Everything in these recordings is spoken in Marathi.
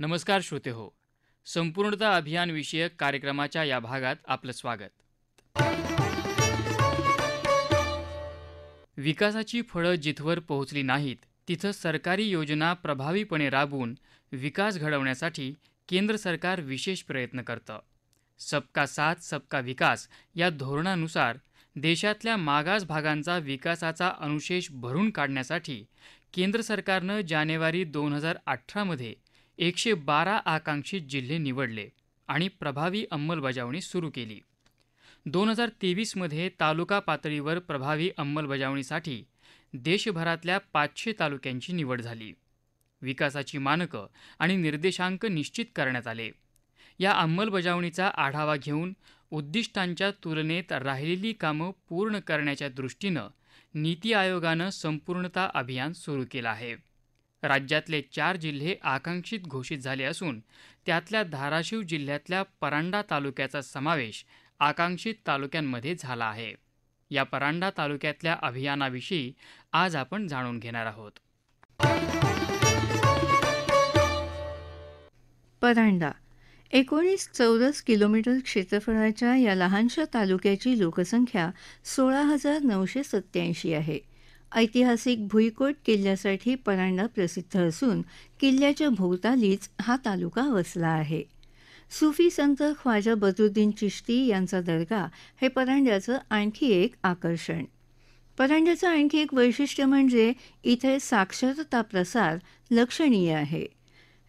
नमस्कार श्रोते हो, संपूर्णता अभियान विषयक कार्यक्रमाच्या या भागात आपलं स्वागत. विकासाची फळं जिथवर पोहोचली नाहीत तिथं सरकारी योजना प्रभावीपणे राबवून विकास घडवण्यासाठी केंद्र सरकार विशेष प्रयत्न करतं. सबका साथ सबका विकास या धोरणानुसार देशातल्या मागास भागांचा विकासाचा अनुशेष भरून काढण्यासाठी केंद्र सरकारनं जानेवारी 2018 मध्ये 112 आकांक्षित जिल्हे निवडले आणि प्रभावी अंमलबजावणी सुरू केली. 2023 मध्ये तालुका पातळीवर प्रभावी अंमलबजावणीसाठी देशभरातल्या 500 तालुक्यांची निवड झाली. विकासाची मानकं आणि निर्देशांक निश्चित करण्यात आले. या अंमलबजावणीचा आढावा घेऊन उद्दिष्टांच्या तुलनेत राहिलेली कामं पूर्ण करण्याच्या दृष्टीनं नीती आयोगानं संपूर्णता अभियान सुरू केलं आहे. राज्यातले 4 जिल्हे आकांक्षित घोषित झाले असून त्यातल्या धाराशिव जिल्ह्यातल्या परांडा तालुक्याचा समावेश आकांक्षित तालुक्यांमध्ये झाला आहे. या परांडा तालुक्यातल्या अभियानाविषयी आज आपण जाणून घेणार आहोत. परांडा 19 चौरस किलोमीटर क्षेत्रफळाच्या या लहानशा तालुक्याची लोकसंख्या 16,987 आहे. ऐतिहासिक भुईकोट किल्ल्यासाठी परांडा प्रसिद्ध असून किल्ल्याच्या भोवतालीच हा तालुका वसला आहे. सुफी संत ख्वाजा बद्रुद्दीन चिश्ती यांचा दर्गा हे परांड्याचं आणखी एक आकर्षण. परांड्याचं आणखी एक वैशिष्ट्य म्हणजे इथे साक्षरता प्रसार लक्षणीय आहे.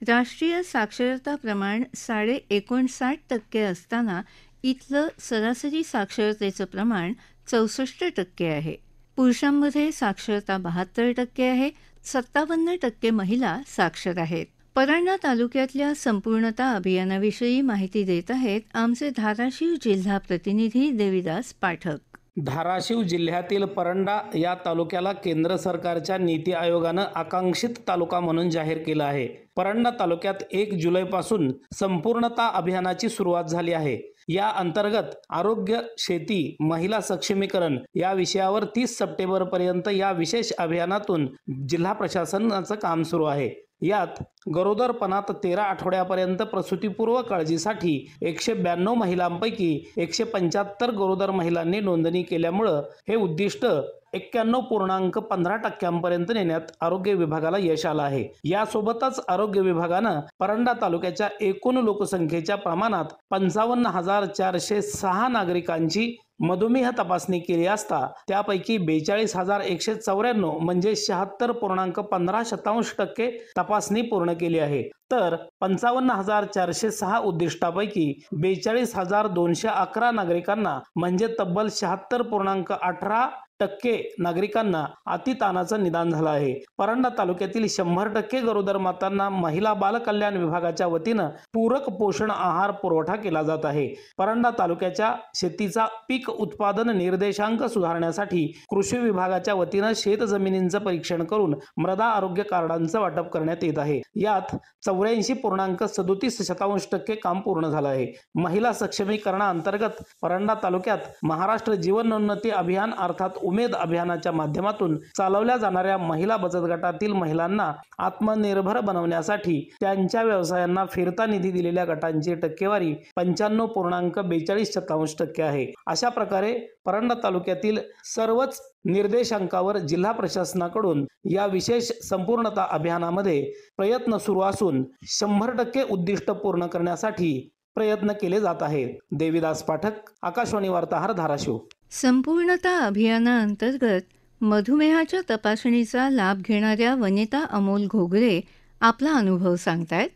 राष्ट्रीय साक्षरता प्रमाण 59.5% असताना इथलं सरासरी साक्षरतेचं प्रमाण 64% आहे. पुरुषांमध्ये साक्षरता 72% आहे. 57% महिला साक्षर आहेत. परांडा तालुक्यातल्या संपूर्णता अभियानाविषयी माहिती देत आहेत आमचे धाराशिव जिल्हा प्रतिनिधी देविदास पाठक. धाराशिव जिल्ह्यातील परांडा या तालुक्याला केंद्र सरकारच्या नीती आयोगानं आकांक्षित तालुका म्हणून जाहीर केलं आहे. परांडा तालुक्यात 1 जुलैपासून संपूर्णता अभियानाची सुरुवात झाली आहे. या अंतर्गत आरोग्य, शेती, महिला सक्षमीकरण या विषयावर 30 सप्टेंबरपर्यंत या विशेष अभियानातून जिल्हा प्रशासनाचं काम सुरू आहे. यात गरोदरपणात 13 आठवड्यापर्यंत प्रसूतीपूर्व काळजीसाठी 192 महिलांपैकी 175 गरोदर महिलांनी नोंदणी केल्यामुळं हे उद्दिष्ट 91.15% नेण्यात आरोग्य विभागाला यश आलं आहे. यासोबतच आरोग्य विभागानं परांडा तालुक्याच्या एकूण लोकसंख्येच्या प्रमाणात 55,406 नागरिकांची मधुमेह तपासणी केली असता त्यापैकी 42,194 म्हणजे 76.15% तपासणी पूर्ण केली आहे. तर 55,406 उद्दिष्टापैकी 42,211 नागरिकांना म्हणजे तब्बल 76.18% नागरिकांना अतिताणाचं निदान झालं आहे. परांडा तालुक्यातील 100% गरोदर मातांना महिला बाल कल्याण विभागाच्या वतीनं पूरक पोषण आहार पुरवठा केला जात आहे. परांडा तालुक्याच्या शेतीचा पीक उत्पादन निर्देशांक सुधारण्यासाठी कृषी विभागाच्या वतीनं शेत जमिनींचं परीक्षण करून मृदा आरोग्य कार्डांचं वाटप करण्यात येत आहे. यात 84.37% काम पूर्ण झालं आहे. महिला सक्षमीकरणाअंतर्गत परांडा तालुक्यात महाराष्ट्र जीवनोन्नती अभियान अर्थात उमेद अभियानाच्या माध्यमातून चालवल्या जाणाऱ्या महिला बचत गटातील महिलांना आत्मनिर्भर बनवण्यासाठी त्यांच्या व्यवसायांना फिरता निधी दिलेल्या गटांची टक्केवारी 95.42% आहे. अशा प्रकारे परांडा तालुक्यातील सर्वच निर्देशांकावर जिल्हा प्रशासनाकडून या विशेष संपूर्णता अभियानामध्ये प्रयत्न सुरू असून 100% उद्दिष्ट पूर्ण करण्यासाठी प्रयत्न केले जात आहेत. देविदास पाठक, आकाशवाणी वार्ताहर, धाराशिव. संपूर्णता अभियानाअंतर्गत मधुमेहाच्या तपासणीचा लाभ घेणाऱ्या वनिता अमोल घोगरे आपला अनुभव सांगतायत.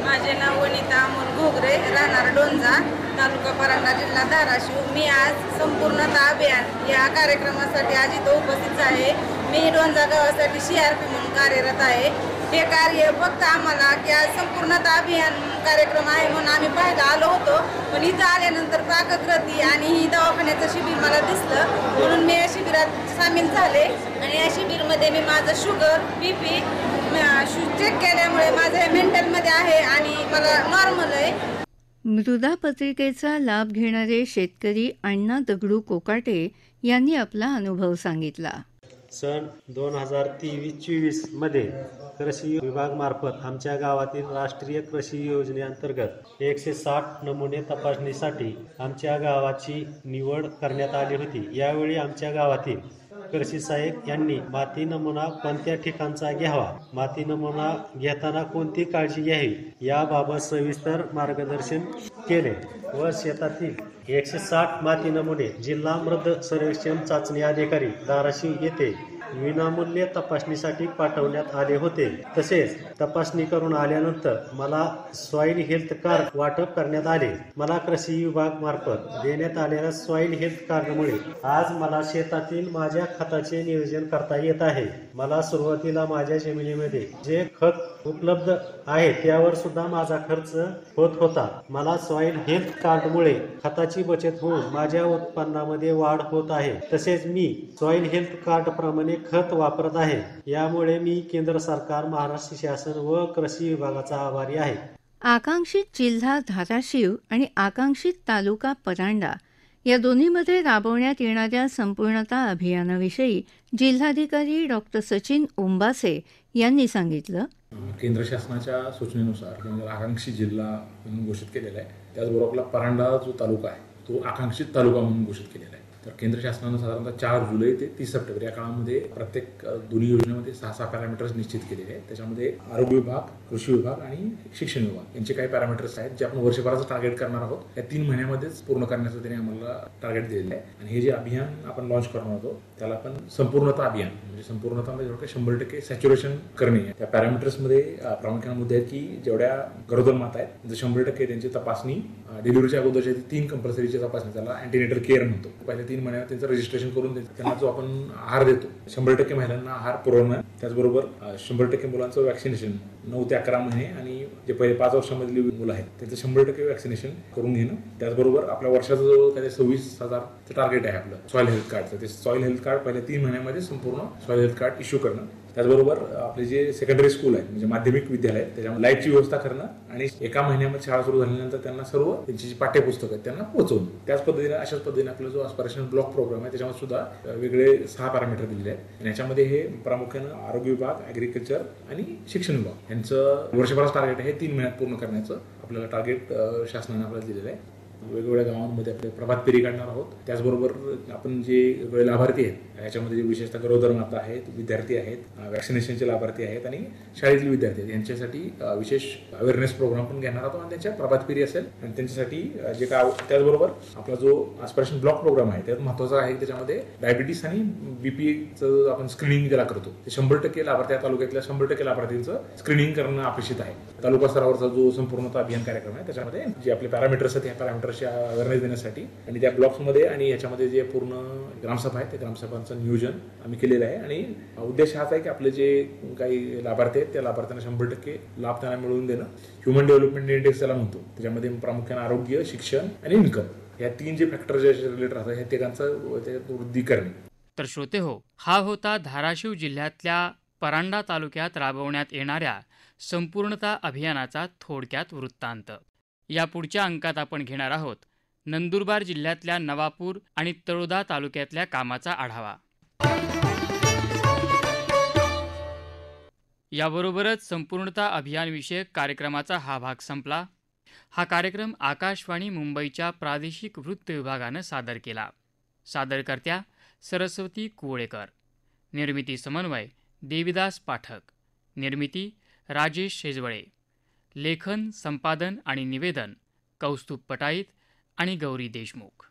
माझे नाव वनिता अमोल घोगरे, राहणार डोंजा, तालुका परांडा, जिल्हा धाराशिव. मी आज संपूर्णता अभियान या कार्यक्रमासाठी आज इथं उपस्थित आहे. मी डोंजा गावासाठी CRP म्हणून कार्यरत आहे. हे कार्य फक्त आम्हाला की आज संपूर्णता अभियान कार्यक्रम आहे म्हणून आम्ही पाहायला आलो होतो, पण इथं आल्यानंतर पाककृती आणि ही दवाखान्याचं शिबिर मला दिसलं म्हणून मी या शिबिरात सामील झाले. आणि या शिबिरमध्ये मी माझं शुगर, BP चेक केल्यामुळे माझं मेंटलमध्ये आहे आणि मला नॉर्मल आहे. मृदा पत्रिकेचा लाभ घेणारे शेतकरी अण्णा दगडू कोकाटे यांनी आपला अनुभव सांगितला. सन 2023-24 मध्ये कृषी विभागामार्फत आमच्या गावातील राष्ट्रीय कृषी योजनेअंतर्गत 160 नमुने तपासणीसाठी आमच्या गावाची निवड करण्यात आली होती. यावेळी आमच्या गावातील कृषी सहाय्यक यांनी माती नमुना कोणत्या ठिकाणचा घ्यावा, माती नमुना घेताना कोणती काळजी घ्यावी याबाबत सविस्तर मार्गदर्शन केले व शेतातील 160 माती नमुने जिल्हा मृद सर्वेक्षण चाचणी अधिकारी धाराशिव येथे विनामूल्य तपासणीसाठी पाठवण्यात आले होते. तसेच तपासणी करून आल्यानंतर मला सॉइल हेल्थ कार्ड वाटप करण्यात आले. मला कृषी विभाग मार्फत देण्यात आलेल्या सॉइल हेल्थ कार्डमुळे आज मला शेतातील माझ्या खताचे नियोजन करता येत आहे. मला सुरुवातीला माझ्या जमिनीमध्ये जे खत उपलब्ध आहे त्यावर सुद्धा माझा खर्च होत होता. मला सॉइल हेल्थ कार्डमुळे खताची बचत होऊन माझ्या उत्पन्नामध्ये वाढ होत आहे. तसेच मी सॉइल हेल्थ कार्ड प्रमाणे खत वापरत आहे. यामुळे मी केंद्र सरकार, महाराष्ट्र शासन व कृषी विभागाचा आभारी आहे. आकांक्षित जिल्हा धाराशिव आणि आकांक्षित तालुका परांडा या दोन्हीमध्ये राबवण्यात येणाऱ्या संपूर्णता अभियानाविषयी जिल्हाधिकारी डॉक्टर सचिन ओंबासे यांनी सांगितलं. केंद्र शासनाच्या सूचनेनुसार आकांक्षित जिल्हा म्हणून घोषित केलेला आहे. त्याचबरोबर आपला परांडा जो तालुका आहे तो आकांक्षित तालुका म्हणून घोषित केलेला आहे. तर केंद्र शासनानं साधारणतः 4 जुलै ते 30 सप्टेंबर या काळामध्ये प्रत्येक दोन्ही योजनेमध्ये 6 पॅरामीटर्स निश्चित केलेले आहेत. त्याच्यामध्ये आरोग्य विभाग, कृषी विभाग आणि शिक्षण विभाग यांचे काही पॅरामीटर्स आहेत जे आपण वर्षभराचं टार्गेट करणार आहोत. या 3 महिन्यामध्येच पूर्ण करण्याचं त्यांनी आम्हाला टार्गेट दिलेलं आहे. आणि हे जे अभियान आपण लॉन्च करणार आहोत त्याला आपण संपूर्णता अभियान म्हणजे संपूर्णता म्हणजे 100% सॅच्युरेशन करणे. त्या पॅरामीटर्समध्ये प्रामुख्याने मुद्दे आहेत की जेवढ्या गरोदर माता आहेत 100% त्यांची तपासणी, डिलिव्हरीच्या अगोदरच्या 3 कंपल्सरीची तपासणी, त्याला अँटीनेटल केअर म्हणतो. पहिल्या 3 महिन्यात त्यांचं रजिस्ट्रेशन करून त्यांना जो आपण आहार देतो 100% महिलांना आहार पुरवणं. त्याचबरोबर 100% मुलांचं व्हॅक्सिनेशन 9 ते 11 महिने आणि जे पहिले 5 वर्षामधली मुलं आहेत त्यांचं 100% व्हॅक्सिनेशन करून घेणं. त्याचबरोबर आपल्या वर्षाचा जो काही 26,000चं टार्गेट आहे आपलं सॉइल हेल्थ कार्डचं, ते सॉइल हेल्थ कार्ड पहिल्या 3 महिन्यामध्ये संपूर्ण सॉइल हेल्थ कार्ड इश्यू करणं. त्याचबरोबर आपले जे सेकंडरी स्कूल आहे म्हणजे माध्यमिक विद्यालय त्याच्यामध्ये लाईटची व्यवस्था करणं आणि 1 महिन्यामध्ये शाळा सुरू झाल्यानंतर त्यांना सर्व त्यांची जी पाठ्यपुस्तकं आहेत त्यांना पोहोचवणं. त्याच पद्धतीने अशाच पद्धतीने आपला जो ऑपरेशन ब्लॉक प्रोग्राम आहे त्याच्यामध्ये सुद्धा वेगळे 6 पॅरामीटर दिलेले आहेत. आणि याच्यामध्ये हे प्रामुख्यानं आरोग्य विभाग, ॲग्रिकल्चर आणि शिक्षण विभाग यांचं वर्षभराचं टार्गेट आहे 3 महिन्यात पूर्ण करण्याचं आपल्याला टार्गेट शासनाने आपल्याला दिलेलं आहे. वेगवेगळ्या गावांमध्ये आपले प्रभात फेरी काढणार आहोत. त्याचबरोबर आपण जे वेगवेगळे लाभार्थी आहेत याच्यामध्ये जे विशेषतः गरोदर माता आहेत, विद्यार्थी आहेत, व्हॅक्सिनेशनचे लाभार्थी आहेत आणि शाळेतील विद्यार्थी आहेत यांच्यासाठी विशेष अवेअरनेस प्रोग्राम पण घेणार आहोत. आणि त्यांच्या प्रभात फेरी असेल आणि त्यांच्यासाठी जे काय. त्याचबरोबर आपला जो ऑपरेशन ब्लॉक प्रोग्राम आहे त्यात महत्त्वाचा आहे त्याच्यामध्ये डायबिटीस आणि बीपीचं आपण स्क्रीनिंग ज्याला करतो ते 100% लाभार्थी तालुक्यातल्या 100% लाभार्थींचं स्क्रीनिंग करणं अपेक्षित आहे. तालुका स्तरावरचा जो संपूर्णता अभियान कार्यक्रम आहे त्याच्यामध्ये जे आपले पॅरामीटर्स आहेत त्या पॅरामीटर्सच्या अवेअरनेस देण्यासाठी आणि त्या ब्लॉक्समध्ये आणि याच्यामध्ये जे पूर्ण ग्रामसभा आहेत त्या ग्रामसभांचं नियोजन आम्ही केलेलं आहे. आणि उद्देश हाच आहे की आपले जे काही लाभार्थी आहेत त्या लाभार्थ्यांना 100% लाभ त्यांना मिळवून देणं. ह्युमन डेव्हलपमेंट इंडेक्स त्याला म्हणतो. त्याच्यामध्ये प्रामुख्याने आरोग्य, शिक्षण आणि इन्कम या 3 जे फॅक्टर जे रिलेटेड राहतात हे तिघांचं वृद्धी करणे. तर श्रोते हो, हा होता धाराशिव जिल्ह्यातल्या परांडा तालुक्यात राबवण्यात येणाऱ्या संपूर्णता अभियानाचा थोडक्यात वृत्तांत. या पुढच्या अंकात आपण घेणार आहोत नंदुरबार जिल्ह्यातल्या नवापूर आणि तळोदा तालुक्यातल्या कामाचा आढावा. याबरोबरच संपूर्णता अभियानविषयक कार्यक्रमाचा हा भाग संपला. हा कार्यक्रम आकाशवाणी मुंबईच्या प्रादेशिक वृत्त विभागानं सादर केला. सादरकर्त्या सरस्वती कुवळेकर. निर्मिती समन्वय देविदास पाठक. निर्मिती राजेश शेजवळे. लेखन, संपादन आणि निवेदन कौस्तुभ पटाईत आणि गौरी देशमुख.